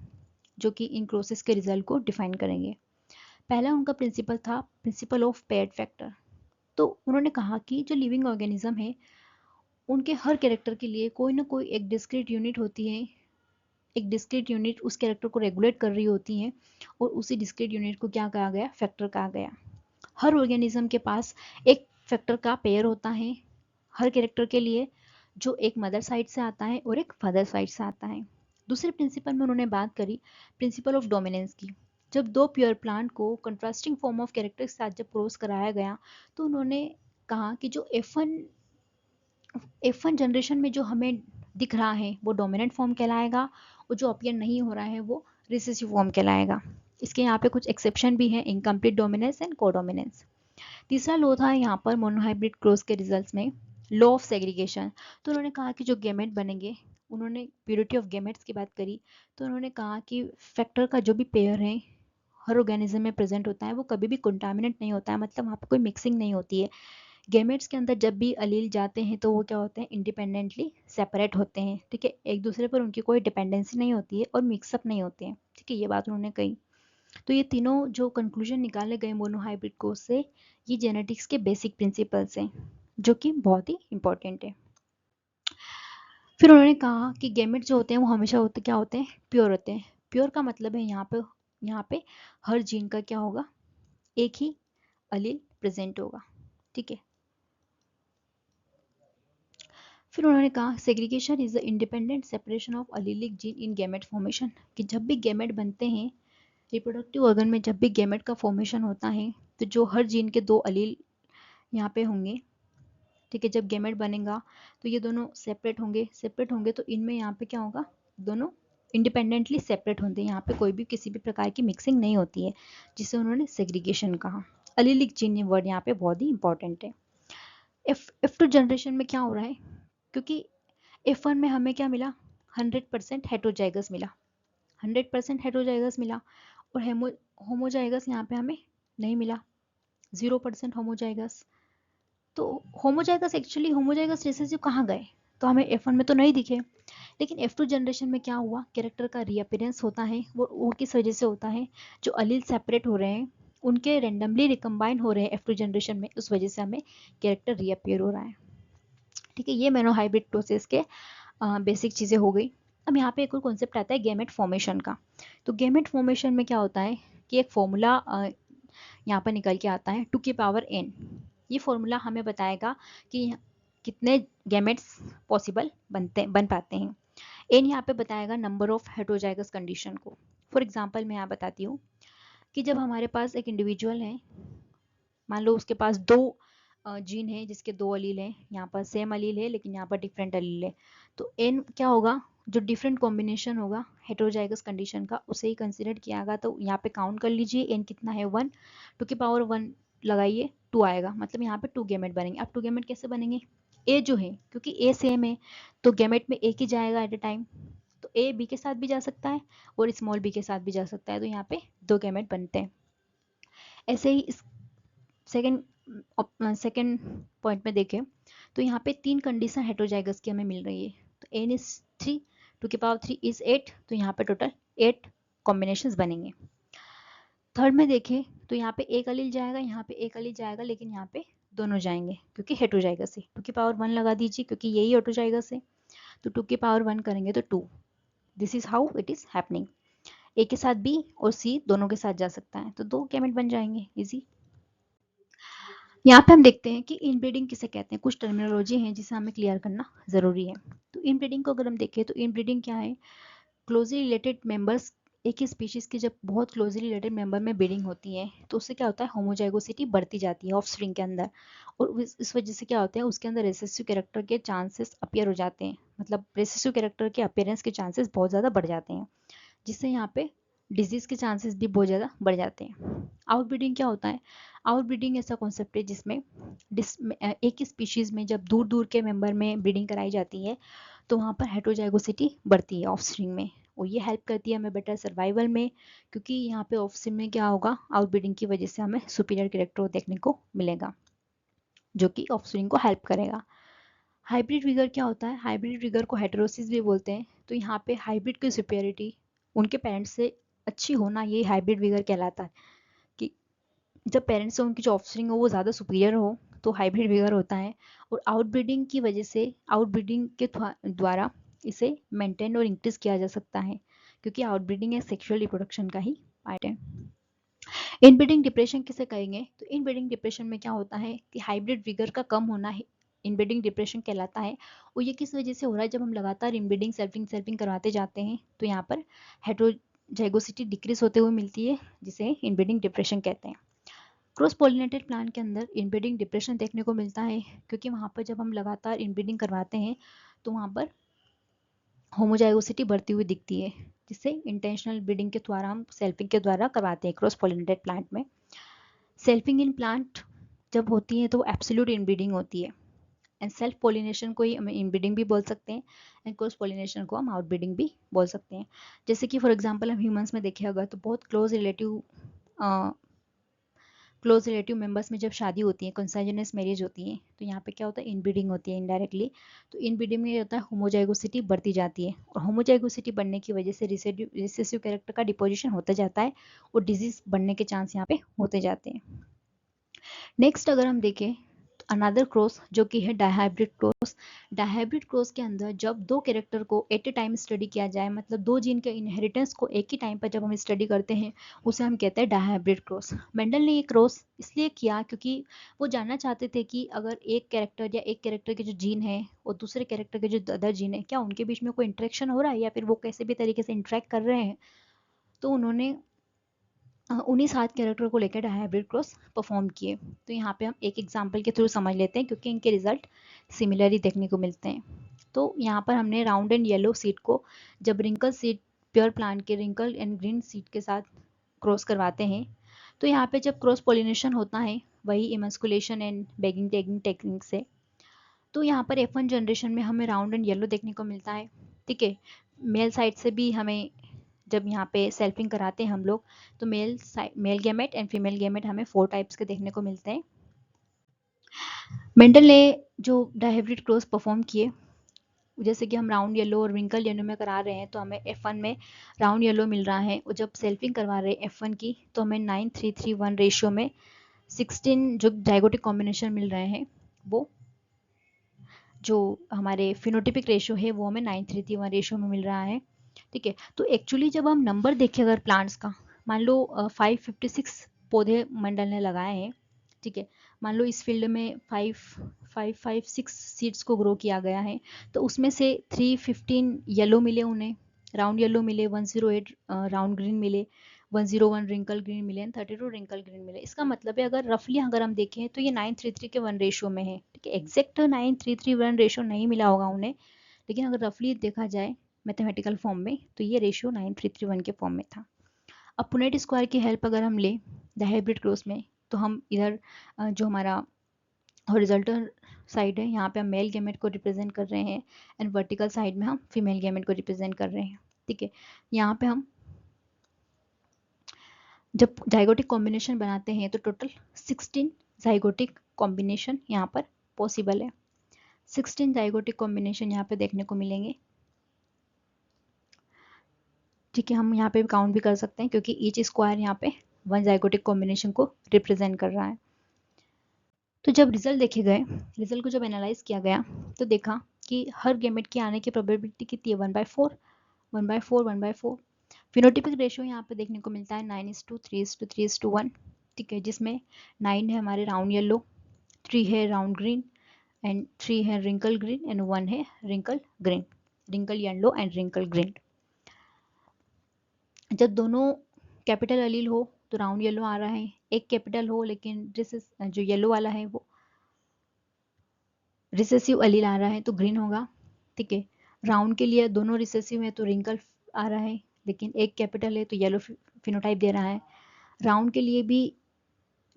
जो कि इन क्रॉसेस के रिजल्ट को डिफाइन करेंगे। पहला उनका प्रिंसिपल था प्रिंसिपल ऑफ पेयर्ड फैक्टर। तो उन्होंने कहा कि जो लिविंग ऑर्गेनिज्म है उनके हर कैरेक्टर के लिए कोई ना कोई एक डिस्क्रीट यूनिट होती है, एक डिस्क्रीट यूनिट उस कैरेक्टर को रेगुलेट कर रही होती है और उसी डिस्क्रीट यूनिट को क्या कहा गया, फैक्टर कहा गया। हर ऑर्गेनिज्म के पास एक फैक्टर का पेयर होता है हर कैरेक्टर के लिए, जो एक मदर साइड से आता है और एक फादर साइड से आता है। दूसरे प्रिंसिपल में उन्होंने बात करी प्रिंसिपल ऑफ डोमिनेंस की। जब दो प्योर प्लांट को कंट्रास्टिंग फॉर्म ऑफ कैरेक्टर के साथ जब क्रॉस कराया गया तो उन्होंने कहा कि जो F1 जनरेशन में जो हमें दिख रहा है वो डोमिनेंट फॉर्म कहलाएगा और जो अपीयर नहीं हो रहा है वो रिसेसिव फॉर्म कहलाएगा। इसके यहाँ पे कुछ एक्सेप्शन भी हैं, इनकम्प्लीट डोमिनेंस एंड कोडोमिनेंस। तीसरा लॉ था यहाँ पर मोनोहाइब्रिड क्रॉस के रिजल्ट्स में लॉ ऑफ सेग्रीगेशन। तो उन्होंने कहा कि जो गेमेट बनेंगे, उन्होंने प्योरिटी ऑफ गेमेट्स की बात करी। तो उन्होंने कहा कि फैक्टर का जो भी पेयर है हर ऑर्गेनिज्म में प्रेजेंट होता है वो कभी भी कंटामिनेंट नहीं होता है, मतलब वहाँ पर कोई मिक्सिंग नहीं होती है। गेमेट्स के अंदर जब भी अलील जाते हैं तो वो क्या होते हैं, इंडिपेंडेंटली सेपरेट होते हैं, ठीक है, एक दूसरे पर उनकी कोई डिपेंडेंसी नहीं होती है और मिक्सअप नहीं होते हैं, ठीक है, ये बात उन्होंने कही। तो ये तीनों जो कंक्लूजन निकाले गए मोनोहाइब्रिड कोर्स से, ये जेनेटिक्स के बेसिक प्रिंसिपल्स हैं जो कि बहुत ही इंपॉर्टेंट है। फिर उन्होंने कहा कि गेमेट जो होते हैं वो हमेशा होते क्या होते हैं, प्योर होते हैं। प्योर का मतलब है यहाँ पे हर जीन का क्या होगा, एक ही अलील प्रेजेंट होगा, ठीक है। फिर उन्होंने कहा segregation is the independent separation of allelic gene in gamete formation, कि जब भी गैमेट बनते हैं रिप्रोडक्टिव ऑर्गन में, जब भी गैमेट का फॉर्मेशन होता है तो जो हर जीन के दो अलील यहाँ पे होंगे, ठीक है, जब गैमेट बनेगा तो ये दोनों सेपरेट होंगे तो इनमें यहाँ पे क्या होगा, दोनों इंडिपेंडेंटली सेपरेट होते हैं, यहाँ पे कोई भी किसी भी प्रकार की मिक्सिंग नहीं होती है, जिसे उन्होंने सेग्रीगेशन कहा। अलीलिक जीन ये वर्ड यहाँ पे बहुत ही इंपॉर्टेंट है। F2 जनरेशन में क्या हो रहा है, क्योंकि F1 में हमें क्या मिला, 100% हेटरोजाइगस मिला, 100% हेटरोजाइगस मिला, और होमोजाइगस यहाँ पे हमें नहीं मिला, 0% होमोजाइगस। तो होमोजाइगस एक्चुअली होमोजाइगस रिसेसिव कहाँ गए, तो हमें F1 में तो नहीं दिखे। लेकिन F2 जनरेशन में क्या हुआ, कैरेक्टर का रीअपियरेंस होता है, वो किस वजह से होता है, जो अलील सेपरेट हो रहे हैं उनके रेंडमली रिकम्बाइन हो रहे हैं F2 जनरेशन में, उस वजह से हमें कैरेक्टर रीअपियर हो रहा है, ठीक है। ये मोनोहाइब्रिड प्रोसेस के बेसिक चीज़ें हो गई। अब यहाँ पे एक और कॉन्सेप्ट आता है गैमेट फॉर्मेशन का। तो गैमेट फॉर्मेशन में क्या होता है कि एक फॉर्मूला यहाँ पर निकल के आता है 2n। ये फॉर्मूला हमें बताएगा कि कितने गैमेट्स पॉसिबल बन पाते हैं। n यहाँ पे बताएगा नंबर ऑफ हेटरोजाइगस कंडीशन को। फॉर एग्जांपल मैं यहाँ बताती हूँ कि जब हमारे पास एक इंडिविजुअल है, मान लो उसके पास दो जीन है जिसके दो अलील हैं, यहाँ पर सेम अलील है लेकिन यहाँ पर डिफरेंट अलील है, तो n क्या होगा, जो डिफरेंट कॉम्बिनेशन होगा हेटरोजाइगस कंडीशन का उसे ही कंसिडर किया गया। तो यहाँ पे काउंट कर लीजिए n कितना है 1, 2 लगाइए 2 आएगा, मतलब यहाँ पे 2 गैमेट बनेंगे। अब 2 गैमेट कैसे बनेंगे, a जो है क्योंकि a सेम है तो गैमेट में एक ही जाएगा एट अ टाइम, तो a b के साथ भी जा सकता है और स्मॉल b के साथ भी जा सकता है, तो यहाँ पे 2 गैमेट बनते हैं। ऐसे ही सेकेंड पॉइंट में देखें तो यहाँ पे 3 कंडीशन हेटरोजाइगस की हमें मिल रही है। तो n इज 3, 2 इज 8, तो यहाँ पे टोटल 8 कॉम्बिनेशंस बनेंगे। थर्ड में देखें तो यहाँ पे एक अलील जाएगा, यहाँ पे एक अलील जाएगा, लेकिन यहाँ पे दोनों जाएंगे क्योंकि हेटरोजाइगस है। 2 लगा दीजिए क्योंकि यही हेटरोजाइगस है, तो 2 करेंगे तो 2। This is how it is happening. A के साथ बी और सी दोनों के साथ जा सकता है, तो 2 गैमेट बन जाएंगे, इजी। यहाँ पे हम देखते हैं कि इनब्रीडिंग किसे कहते हैं, कुछ टर्मिनोलॉजी है जिसे हमें क्लियर करना जरूरी है। तो इनब्रीडिंग को अगर हम देखें तो इनब्रीडिंग क्या है, क्लोजली रिलेटेड मेंबर्स, एक ही स्पीशीज के जब बहुत क्लोजली रिलेटेड मेंबर में ब्रीडिंग होती है तो उससे क्या होता है, होमोजाइगोसिटी बढ़ती जाती है ऑफस्प्रिंग के अंदर, और इस वजह से क्या होता है, उसके अंदर रिसेसिव कैरेक्टर के चांसेस अपीयर हो जाते हैं, मतलब रिसेसिव कैरेक्टर के अपीयरेंस के चांसेस बहुत ज़्यादा बढ़ जाते हैं, जिससे यहाँ पे डिजीज के चांसेस भी बहुत ज़्यादा बढ़ जाते हैं। आउटब्रीडिंग क्या होता है? आउटब्रीडिंग ऐसा कॉन्सेप्ट है जिसमें एक ही स्पीशीज में जब दूर दूर के मेंबर में ब्रीडिंग कराई जाती है तो वहाँ पर हेटेरोजाइगोसिटी बढ़ती है ऑफस्प्रिंग में, और ये हेल्प करती है हमें बेटर सर्वाइवल में, क्योंकि यहाँ पे ऑफस्प्रिंग में क्या होगा, आउटब्रीडिंग की वजह से हमें सुपीरियर कैरेक्टर देखने को मिलेगा जो कि ऑफस्प्रिंग को हेल्प करेगा। हाइब्रिड विगर क्या होता है? हाइब्रिड विगर को हेटेरोसिस भी बोलते हैं। तो यहाँ पे हाइब्रिड की सुपेरिटी उनके पेरेंट्स से अच्छी होना, ये हाइब्रिड विगर कहलाता है। कि जब पेरेंट्स से उनकी जो ऑफस्प्रिंग हो वो ज़्यादा सुपीरियर हो तो हाइब्रिड विगर होता है। और आउटब्रीडिंग की वजह से, आउटब्रीडिंग के द्वारा इसे मेंटेन और इंक्रीज किया जा सकता है, क्योंकि आउटब्रीडिंग एक सेक्सुअल रिप्रोडक्शन का ही पार्ट है। इनब्रीडिंग डिप्रेशन किसे कहेंगे? तो इनब्रीडिंग डिप्रेशन में क्या होता है कि हाइब्रिड विगर का कम होना है इनब्रीडिंग डिप्रेशन कहलाता है। और ये किस वजह से हो रहा है? जब हम लगातार इनब्रीडिंग सेल्फिंग करवाते जाते हैं तो यहाँ पर हेटेरोजाइगोसिटी डिक्रीज होते हुए मिलती है, जिसे इनब्रीडिंग डिप्रेशन कहते हैं। क्रॉस पॉलिनेटेड प्लांट के अंदर इनब्रीडिंग डिप्रेशन देखने को मिलता है, क्योंकि वहाँ पर जब हम लगातार इनब्रीडिंग करवाते हैं तो वहाँ पर होमोजाइगोसिटी बढ़ती हुई दिखती है, जिससे इंटेंशनल ब्रीडिंग के द्वारा हम सेल्फिंग के द्वारा करवाते हैं क्रॉस पॉलिनेटेड प्लांट में। सेल्फिंग इन प्लांट जब होती है तो एब्सोल्यूट इनब्रीडिंग होती है, एंड सेल्फ पॉलिनेशन को ही हम इनब्रीडिंग भी बोल सकते हैं, एंड क्रॉस पॉलिनेशन को हम आउटब्रीडिंग भी बोल सकते हैं। जैसे कि फॉर एग्जांपल हम ह्यूमंस में देखिए अगर, तो बहुत क्लोज रिलेटिव मेंबर्स में जब शादी होती है, कंसाइजनस मैरिज होती है, तो यहाँ पे क्या होता है, इनब्रीडिंग होती है इनडायरेक्टली। तो इनब्रीडिंग में होता है होमोजाइगोसिटी बढ़ती जाती है, और होमोजाइगोसिटी बढ़ने की वजह से रिसेसिव कैरेक्टर का डिपोजिशन होता जाता है और डिजीज बढ़ने के चांस यहाँ पे होते जाते हैं। नेक्स्ट अगर हम देखें तो अनदर क्रॉस जो कि है डायहाइब्रिड क्रॉस। डायहाइब्रिड क्रॉस के अंदर जब दो कैरेक्टर को एट ए टाइम स्टडी किया जाए, मतलब दो जीन के इनहेरिटेंस को एक ही टाइम पर जब हम स्टडी करते हैं, उसे हम कहते हैं डायहाइब्रिड क्रॉस। मेंडल ने ये क्रॉस इसलिए किया क्योंकि वो जानना चाहते थे कि अगर एक कैरेक्टर या एक कैरेक्टर के जो जीन है और दूसरे कैरेक्टर के जो अदर जीन है, क्या उनके बीच में कोई इंटरेक्शन हो रहा है या फिर वो कैसे भी तरीके से इंटरेक्ट कर रहे हैं। तो उन्होंने उन्हीं 7 कैरेक्टर को लेकर हाइब्रिड क्रॉस परफॉर्म किए। तो यहाँ पे हम एक एग्जांपल के थ्रू समझ लेते हैं, क्योंकि इनके रिजल्ट सिमिलर ही देखने को मिलते हैं। तो यहाँ पर हमने राउंड एंड येलो सीड को जब रिंकल सीड प्योर प्लांट के रिंकल एंड ग्रीन सीड के साथ क्रॉस करवाते हैं, तो यहाँ पे जब क्रॉस पॉलिनेशन होता है वही इमस्कुलेशन एंड बैगिंग टैगिंग टेक्निक से, तो यहाँ पर F1 जनरेशन में हमें राउंड एंड येलो देखने को मिलता है। ठीक है, मेल साइड से भी हमें जब यहाँ पे सेल्फिंग कराते हैं हम लोग, तो male gamete and female gamete हमें 4 टाइप्स के देखने को मिलते हैं। मेंडल ने जो डायहाइब्रिड क्रॉस परफॉर्म किए, जैसे कि हम राउंड येलो और रिंकल येलो में करा रहे हैं तो हमें F1 में राउंड येलो मिल रहा है, और जब सेल्फिंग करवा रहे हैं F1 की तो हमें 9:3:3:1 रेशियो में 16 जो जाइगोटिक कॉम्बिनेशन मिल रहे हैं, वो जो हमारे फिनोटिपिक रेशियो है वो हमें 9:3:1 रेशियो में मिल रहा है। ठीक है, तो एक्चुअली जब हम नंबर देखें अगर प्लांट्स का, मान लो 556 पौधे मंडल ने लगाए हैं। ठीक है, मान लो इस फील्ड में 556 सीड्स को ग्रो किया गया है, तो उसमें से 315 येलो मिले उन्हें, राउंड येलो मिले, 108 राउंड ग्रीन मिले, 101 रिंकल ग्रीन मिले एंड 32 रिंकल ग्रीन मिले। इसका मतलब है अगर रफली अगर हम देखें तो ये 9:3:3 के 1 रेशियो में है। ठीक है, एग्जैक्ट 9:3:3:1 रेशियो नहीं मिला होगा उन्हें, लेकिन अगर रफली देखा जाए मैथमेटिकल फॉर्म में तो ये रेशियो 9:3:3:1 के फॉर्म में था। अब पुनेट स्क्वायर की हेल्प अगर हम लें डायहाइब्रिड क्रॉस में, तो हम इधर जो हमारा हॉरिजॉन्टल साइड है यहाँ पे हम मेल गैमेट को रिप्रेजेंट कर रहे हैं, एंड वर्टिकल साइड में हम फीमेल गैमेट को रिप्रेजेंट कर रहे हैं। ठीक है, यहाँ पे हम जब जाइगोटिक कॉम्बिनेशन बनाते हैं तो टोटल 16 जाइगोटिक कॉम्बिनेशन यहाँ पर पॉसिबल है। 16 जाइगोटिक कॉम्बिनेशन यहाँ पे देखने को मिलेंगे। ठीक है, हम यहाँ पे काउंट भी कर सकते हैं क्योंकि ईच स्क्वायर यहाँ पे 1 जाइगोटिक कॉम्बिनेशन को रिप्रेजेंट कर रहा है। तो जब रिजल्ट देखे गए, रिजल्ट को जब एनालाइज किया गया तो देखा कि हर गैमेट के आने की प्रोबेबिलिटी कितनी है, 1/4 1/4 1/4। फिनोटिपिक रेशियो यहाँ पे देखने को मिलता है 9:3:3:1। ठीक है, जिसमें 9 है हमारे राउंड येलो, 3 है राउंड ग्रीन एंड 3 है रिंकल ग्रीन एंड 1 है wrinkle green, wrinkle yellow and wrinkle green. जब दोनों कैपिटल अलील हो तो राउंड येलो आ रहा है, एक कैपिटल हो लेकिन जो येलो वाला है वो रिसेसिव अलील आ रहा है तो ग्रीन होगा। ठीक है, राउंड के लिए दोनों रिसेसिव है तो रिंकल आ रहा है, लेकिन एक कैपिटल है तो येलो फिनोटाइप दे रहा है। राउंड के लिए भी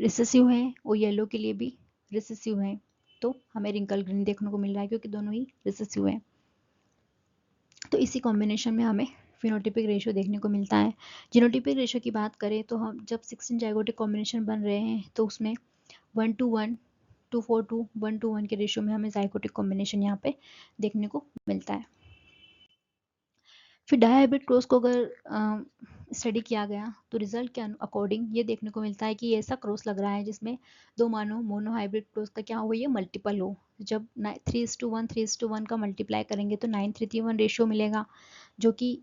रिसेसिव है और येलो के लिए भी रिसेसिव है, तो हमें रिंकल ग्रीन देखने को मिल रहा है क्योंकि दोनों ही रिसेसिव है। तो इसी कॉम्बिनेशन में हमें फिनोटिपिक रेशियो देखने को मिलता है। जीनोटिपिक रेशियो की बात करें तो हम जब 16 जाइगोटिक कॉम्बिनेशन बन रहे हैं तो उसमें 1:1, 2:4:2, 1:1 के रेशियो में हमें जाइगोटिक कॉम्बिनेशन यहाँ पे देखने को मिलता है। फिर डायहाइब्रिड क्रॉस को अगर स्टडी किया गया तो रिजल्ट के अकॉर्डिंग ये देखने को मिलता है कि ऐसा क्रॉस लग रहा है जिसमें दो मानो मोनोहाइब्रिड क्रॉस का क्या हो, ये मल्टीपल हो। जब 3:1 का मल्टीप्लाई करेंगे तो 9:3:1 रेशियो मिलेगा, जो कि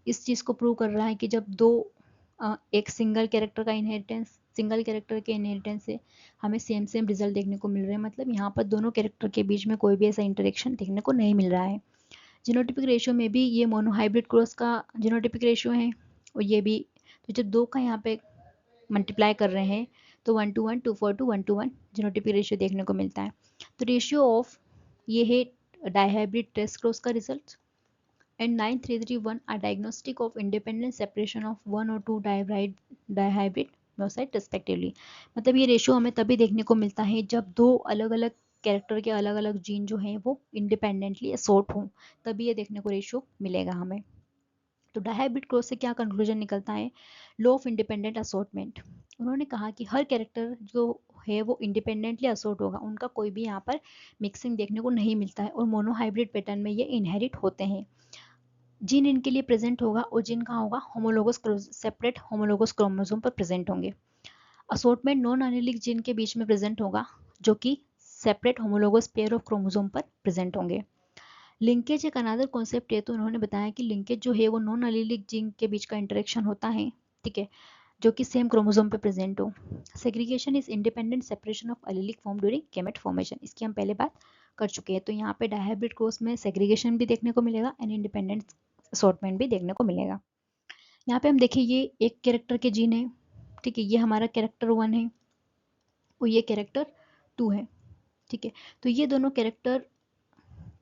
इस चीज़ को प्रूव कर रहा है कि जब दो एक सिंगल कैरेक्टर के इनहेरिटेंस से हमें सेम सेम रिजल्ट देखने को मिल रहे हैं। मतलब यहाँ पर दोनों कैरेक्टर के बीच में कोई भी ऐसा इंटरेक्शन देखने को नहीं मिल रहा है। जीनोटिपिक रेशियो में भी ये मोनोहाइब्रिड क्रॉस का जीनोटिपिक रेशियो है और ये भी। तो जब दो का यहाँ पे मल्टीप्लाई कर रहे हैं तो 1:1, 2:4:2, 1:1 जीनोटिपिक रेशियो देखने को मिलता है। तो रेशियो ऑफ ये है डायहाइब्रिड टेस्ट क्रॉस का result, and 9331 are diagnostic of independent separation of one or two dihybrid myocyte respectively। मतलब ये रेशियो हमें तभी देखने को मिलता है जब दो अलग अलग कैरेक्टर के अलग अलग जीन जो हैं वो इंडिपेंडेंटली असोर्ट हों, तभी ये देखने को रेशियो मिलेगा हमें। तो डायहाइब्रिड क्रॉस से क्या कंक्लूजन निकलता है? Law of independent assortment. उन्होंने कहा कि हर कैरेक्टर जो है वो इंडिपेंडेंटली असोर्ट होगा, उनका कोई भी यहाँ पर मिक्सिंग देखने को नहीं मिलता है और मोनोहाइब्रिड पैटर्न में ये इनहेरिट होते हैं। जीन इनके लिए प्रेजेंट होगा और जीन कहाँ होगा? होमोलोगस सेपरेट होमोलोगस क्रोमोसोम पर प्रेजेंट होंगे। असोर्टमेंट नॉन एलिलिक जीन के बीच में प्रेजेंट होगा जो कि separate homologous pair of chromosome पर प्रेजेंट होंगे। लिंकेज एक अनदर कॉन्सेप्ट है, तो उन्होंने बताया कि लिंकेज जो है वो नॉन एलिलिक जीन के बीच का इंटरेक्शन होता है, ठीक है, जो कि सेम क्रोमोसोम पे प्रेजेंट हो। Segregation is independent separation of allylic form during gamete formation, इसकी हम पहले बात कर चुके हैं। तो यहाँ पे डायहाइब्रिड क्रॉस में सेग्रीगेशन भी देखने को मिलेगा एंड इंडिपेंडेंट असॉर्टमेंट भी देखने को मिलेगा। यहाँ पे हम देखिए ये एक कैरेक्टर के जीन है, ठीक है, ये हमारा कैरेक्टर 1 है और ये कैरेक्टर 2 है, ठीक है। तो ये दोनों कैरेक्टर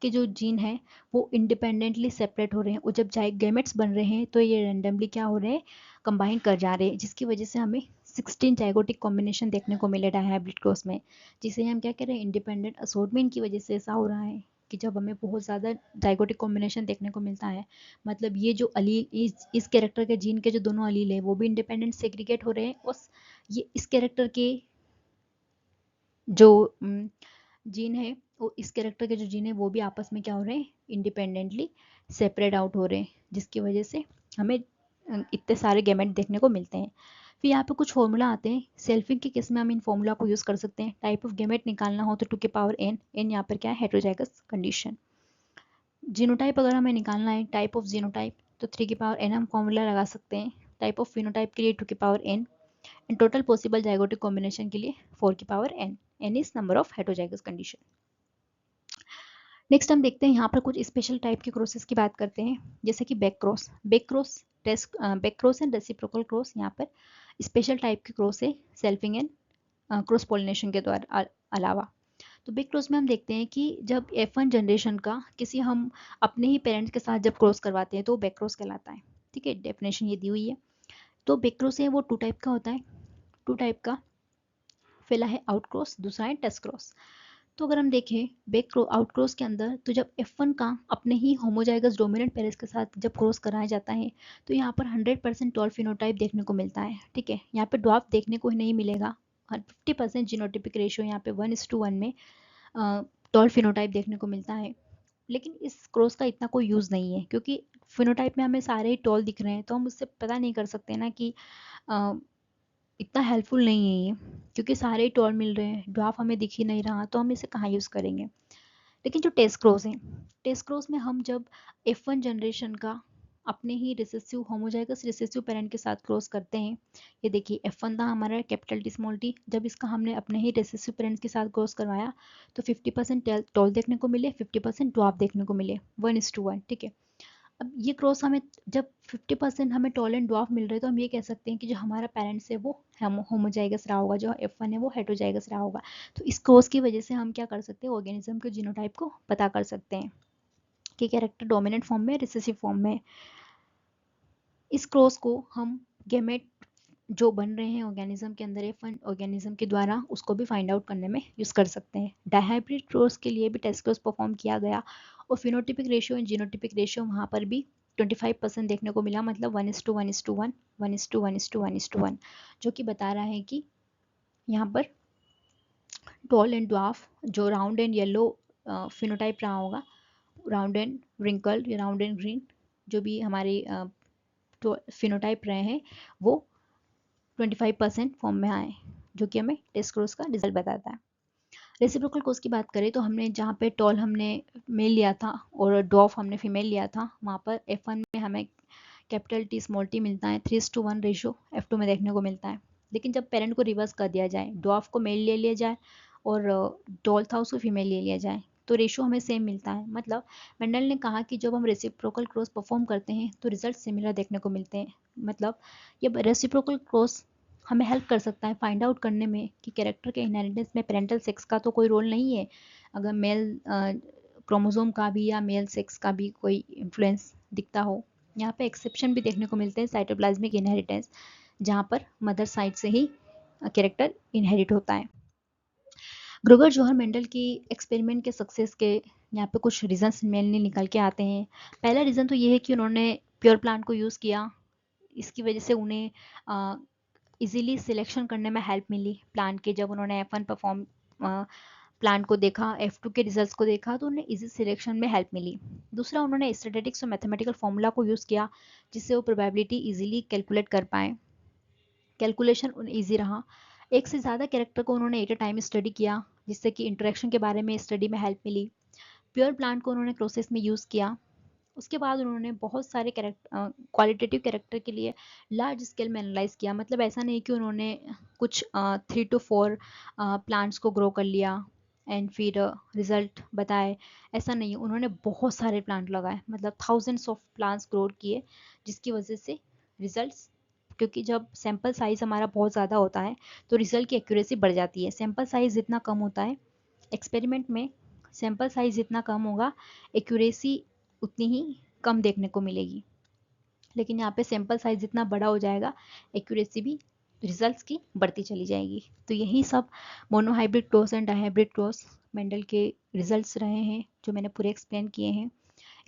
के जो जीन है वो इंडिपेंडेंटली सेपरेट हो रहे हैं और जब गैमेट्स बन रहे हैं तो ये रैंडमली क्या हो रहे हैं, कंबाइन कर जा रहे हैं, जिसकी वजह से हमें 16 जाइगोटिक कॉम्बिनेशन देखने को मिले डायहाइब्रिड क्रॉस में, जिसे हम क्या कह रहे हैं, इंडिपेंडेंट असॉर्टमेंट की वजह से ऐसा हो रहा है कि जब हमें बहुत ज़्यादा जाइगोटिक कॉम्बिनेशन देखने को मिलता है, मतलब ये जो अलील इस कैरेक्टर के जीन के जो दोनों अलील है वो भी इंडिपेंडेंट सेग्रीगेट हो रहे हैं और ये इस कैरेक्टर के जो जीन है वो इस कैरेक्टर के जो जीन है वो भी आपस में क्या हो रहे हैं, इंडिपेंडेंटली सेपरेट आउट हो रहे हैं, जिसकी वजह से हमें इतने सारे गैमेट देखने को मिलते हैं। फिर यहाँ पे कुछ फॉर्मूला आते हैं, सेल्फिंग के केस में हम इन फॉर्मूला को यूज़ कर सकते हैं। टाइप ऑफ गैमेट निकालना हो तो 2n, n यहाँ पर क्या है, हेटेरोजाइगस कंडीशन। जीनोटाइप अगर हमें निकालना है, टाइप ऑफ जीनोटाइप, तो 3n हम फॉर्मूला लगा सकते हैं। टाइप ऑफ फिनोटाइप के लिए 2n, and total possible zygotic combination के लिए 4n, n is number of heterozygous condition. Next हम देखते हैं यहाँ पर कुछ स्पेशल टाइप के क्रॉसेस की बात करते हैं, जैसे कि back cross and reciprocal cross, यहाँ पर स्पेशल टाइप के क्रॉस है सेल्फिंग एंड क्रॉस पॉलिनेशन के द्वारा अलावा। तो बैक क्रॉस में हम देखते हैं कि जब F1 जनरेशन का किसी हम अपने ही पेरेंट्स के साथ जब क्रॉस करवाते हैं तो बैक क्रॉस कहलाता है, ठीक है, डेफिनेशन ये दी हुई है। तो बैक क्रॉस है वो 2 टाइप का होता है, 2 टाइप का, पहला है आउट क्रॉस, दूसरा है टेस्ट क्रॉस। तो अगर हम देखें बैक आउट क्रॉस के अंदर, तो जब F1 का अपने ही होमोजाइगस डोमिनेंट पेरेंट्स के साथ जब क्रॉस कराया जाता है तो यहाँ पर 100% टॉल फिनोटाइप देखने को मिलता है, ठीक है। यहाँ पे ड्वार्फ देखने को ही नहीं मिलेगा, 50% जीनोटिपिक रेशियो यहाँ पे 1:1 में टॉल फिनोटाइप देखने को मिलता है। लेकिन इस क्रॉस का इतना कोई यूज़ नहीं है क्योंकि फिनोटाइप में हमें सारे ही टॉल दिख रहे हैं, तो हम उससे पता नहीं कर सकते ना कि इतना हेल्पफुल नहीं है ये, क्योंकि सारे ही टॉल मिल रहे हैं, ड्वार्फ हमें दिख ही नहीं रहा, तो हम इसे कहाँ यूज़ करेंगे। लेकिन जो टेस्ट क्रॉस है, टेस्ट क्रॉस में हम जब F1 जनरेशन का अपने ही रिसेसिव होमोजाइगस रिसेसिव पेरेंट के साथ क्रॉस करते हैं, ये देखिए F1 था हमारा कैपिटल टी स्मॉल टी, जब इसका हमने अपने ही रिसेसिव पेरेंट्स के साथ क्रॉस करवाया तो 50% टॉल देखने को मिले, 50% ड्वार्फ देखने को मिले, 1:1, ठीक है। अब ये क्रॉस हमें जब 50% हमें टॉल एंड ड्वार्फ मिल रहे हैं तो हम ये कह सकते हैं कि जो हमारा पेरेंट्स है वो होमोजाइगस रहा होगा, जो F1 है वो हेटेरोजाइगस रहा होगा। तो इस क्रॉस की वजह से हम क्या कर सकते हैं, ऑर्गेनिज्म के जीनोटाइप को पता कर सकते हैं कि कैरेक्टर डोमिनेंट फॉर्म में, रिसेसिव फॉर्म में। इस क्रॉस को हम गेमेट जो बन रहे हैं ऑर्गेनिज्म के अंदर F1 ऑर्गेनिज्म के द्वारा उसको भी फाइंड आउट करने में यूज़ कर सकते हैं। डायहाइब्रिड क्रॉस के लिए भी टेस्ट क्रॉस परफॉर्म किया गया और phenotypic ratio and genotypic ratio वहाँ पर भी 25% देखने को मिला, मतलब 1:1:1 1:1:1 जो कि बता रहा है कि यहाँ पर टॉल एंड ड्वार्फ जो राउंड एंड येलो फिनोटाइप रहा होगा, राउंड एंड रिंकल्ड या राउंड एंड ग्रीन जो भी हमारे फिनोटाइप रहे हैं वो 25% फॉर्म में आए, जो कि हमें टेस्ट क्रॉस का रिजल्ट बताता है। रेसिप्रोकल क्रॉस की बात करें तो हमने जहाँ पे टॉल हमने मेल लिया था और डॉफ हमने फीमेल लिया था, वहाँ पर F1 में हमें कैपिटल टी स्मॉल टी मिलता है, 3:1 रेशो F2 में देखने को मिलता है। लेकिन जब पेरेंट को रिवर्स कर दिया जाए, डॉफ को मेल ले लिया जाए और डॉल था उसको फीमेल ले लिया जाए, तो रेशो हमें सेम मिलता है। मतलब मेंडल ने कहा कि जब हम रेसिप्रोकल क्रॉस परफॉर्म करते हैं तो रिजल्ट सिमिलर देखने को मिलते हैं। मतलब ये रेसिप्रोकल क्रॉस हमें हेल्प कर सकता है फाइंड आउट करने में कि कैरेक्टर के इनहेरिटेंस में पेरेंटल सेक्स का तो कोई रोल नहीं है, अगर मेल क्रोमोसोम का भी या मेल सेक्स का भी कोई इन्फ्लुएंस दिखता हो। यहाँ पे एक्सेप्शन भी देखने को मिलते हैं, साइटोप्लाज्मिक इनहेरिटेंस, जहाँ पर मदर साइड से ही कैरेक्टर इनहेरिट होता है। ग्रोगर जोहर मेंडल की एक्सपेरिमेंट के सक्सेस के यहाँ पे कुछ रीजंस मेनली निकल के आते हैं। पहला रीज़न तो ये है कि उन्होंने प्योर प्लांट को यूज़ किया, इसकी वजह से उन्हें इजीली सिलेक्शन करने में हेल्प मिली प्लांट के। जब उन्होंने F1 परफॉर्म प्लांट को देखा, F2 के रिजल्ट्स को देखा, तो उन्हें इजी सिलेक्शन में हेल्प मिली। दूसरा, उन्होंने स्टैटिस्टिक्स और मैथमेटिकल फॉर्मूला को यूज़ किया जिससे वो प्रोबेबिलिटी इजीली कैलकुलेट कर पाए, कैलकुलेशन ईजी रहा। एक से ज़्यादा कैरेक्टर को उन्होंने एट अ टाइम स्टडी किया जिससे कि इंटरेक्शन के बारे में स्टडी में हेल्प मिली। प्योर प्लांट को उन्होंने प्रोसेस में यूज़ किया। उसके बाद उन्होंने बहुत सारे कैरेक्टर क्वालिटेटिव कैरेक्टर के लिए लार्ज स्केल में एनालाइज किया। मतलब ऐसा नहीं कि उन्होंने कुछ 3 to 4 प्लांट्स को ग्रो कर लिया एंड फिर रिजल्ट बताए, ऐसा नहीं। उन्होंने बहुत सारे प्लांट लगाए, मतलब थाउजेंड्स ऑफ प्लांट्स ग्रो किए, जिसकी वजह से रिजल्ट्स, क्योंकि जब सैंपल साइज हमारा बहुत ज़्यादा होता है तो रिजल्ट की एक्यूरेसी बढ़ जाती है। सैंपल साइज जितना कम होता है एक्सपेरिमेंट में, सैंपल साइज जितना कम होगा एक्यूरेसी उतनी ही कम देखने को मिलेगी। लेकिन यहाँ पे सैंपल साइज जितना बड़ा हो जाएगा एक्यूरेसी भी रिजल्ट्स की बढ़ती चली जाएगी। तो यही सब monohybrid cross and dihybrid cross Mendel के रिजल्ट्स रहे हैं जो मैंने पूरे एक्सप्लेन किए हैं।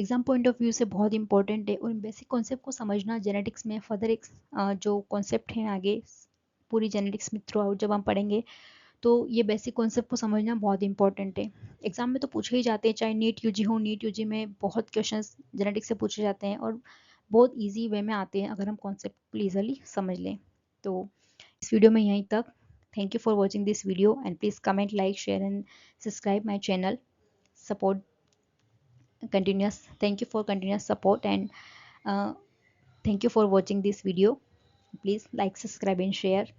एग्जाम पॉइंट ऑफ व्यू से बहुत इंपॉर्टेंट है और बेसिक कॉन्सेप्ट को समझना जेनेटिक्स में फर्दर एक जो कॉन्सेप्ट हैं आगे पूरी जेनेटिक्स में थ्रू आउट जब हम पढ़ेंगे तो ये बेसिक कॉन्सेप्ट को समझना बहुत इंपॉर्टेंट है। एग्जाम में तो पूछे ही जाते हैं, चाहे नीट यूजी हो, नीट यूजी में बहुत क्वेश्चंस जेनेटिक्स से पूछे जाते हैं और बहुत इजी वे में आते हैं अगर हम कॉन्सेप्ट को ईजिली समझ लें। तो इस वीडियो में यहीं तक। Thank you for watching this video and please comment, like, share and subscribe my channel. Support continuous, thank you for continuous support and thank you for watching this video. Please like, subscribe and share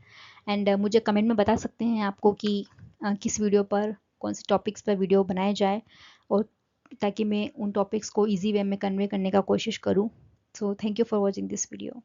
and मुझे comment में बता सकते हैं आपको कि किस video पर, कौन से टॉपिक्स पर वीडियो बनाया जाए, और ताकि मैं उन टॉपिक्स को इजी वे में कन्वे करने का कोशिश करूँ। So thank you for watching this video.